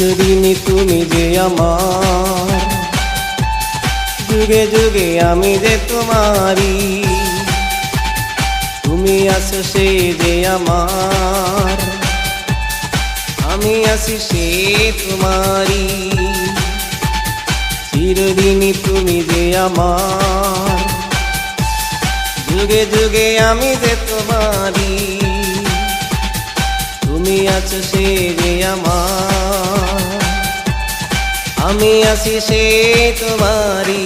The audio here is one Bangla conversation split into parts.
চিরদিনই তুমি যে আমার, যুগে যুগে আমি যে তোমারি। তুমি আছো সে যে আমার, আমি আছি সে তোমারি। চিরদিনই তুমি যে আমার, যুগে যুগে আমি যে তোমারি। তুমি আছো সে যে আমার, আমি আছি সে তোমারি।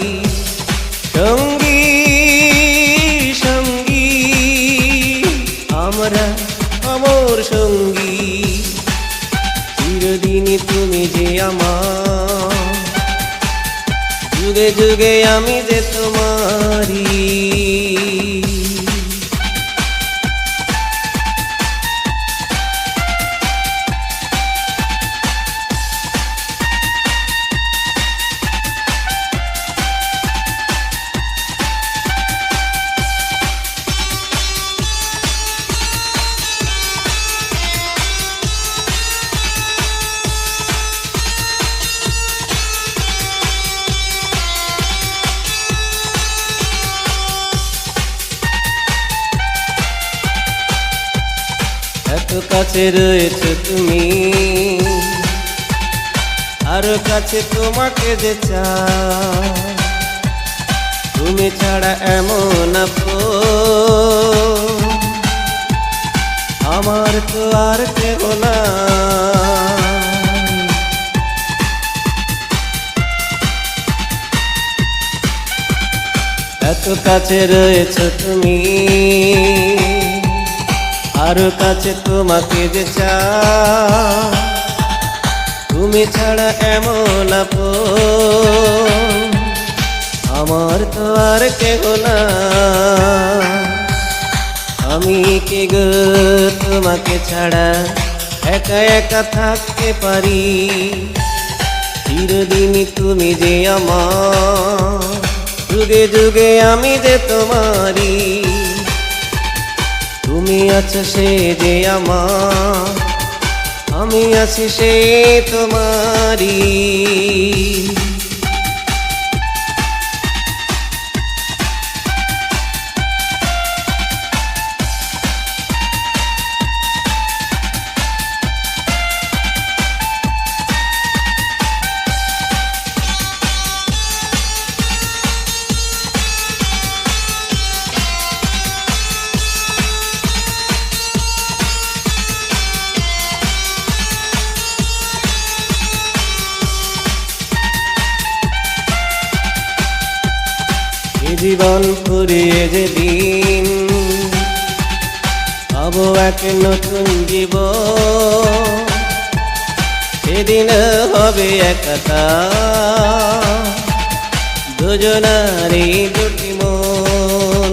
সঙ্গী সঙ্গী আমরা অমর সঙ্গী, চিরদিনই তুমি যে আমার, যুগে যুগে আমি যে তোমারি। এত কাছে রয়েছে তুমি, আরো কাছে তোমাকে যে চাই। তুমি ছাড়া এমন আপন আমার তো আর কেহ না। এত কাছে রয়েছে তুমি, আরো কাছে তোমাকে যে চাই। তুমি ছাড়া এমন আপন আমার তো আর কেহ না। আমি কি গো তোমাকে ছাড়া একা একা থাকতে পারি। চিরদিনই তুমি যে আমার, যুগে যুগে আমি যে তোমারি। তুমি আছো সে যে আমার, আমি আছি সে তোমারি। জীবন ফুরিয়ে যেদিন পাবো এক নতুন জীবন, সেদিন হবে একাতা দুজনারই দুটি মন।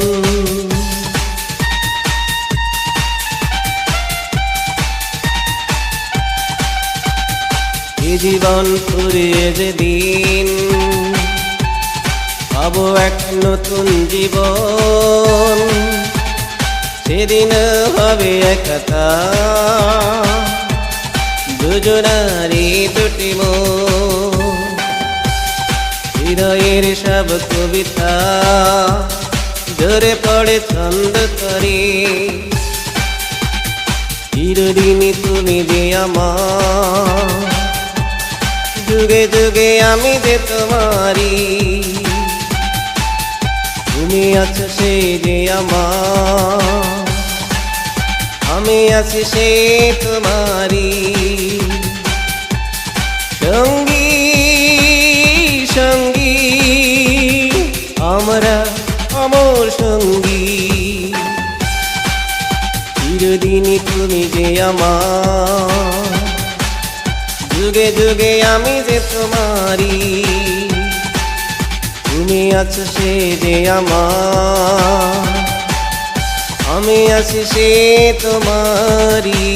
এই জীবন ফুরিয়ে যেদিন পাবো এক নতুন জীবন, সেদিন হবে একাতা দুজনারই দুটি মন। হৃদয়ের সব কবিতা ঝরে পড়ে ছন্দ করে। চিরদিনই তুমি যে আমার, যুগে যুগে আমি যে তোমারি। তুমি আছো সে যে আমার, আমি আছি সে তোমারি। সঙ্গী সঙ্গী আমরা অমর সঙ্গী, চিরদিনই তুমি যে আমার, যুগে যুগে আমি যে তোমারি। তুমি আছো সে যে আমার, আমি আছি সে তোমারি।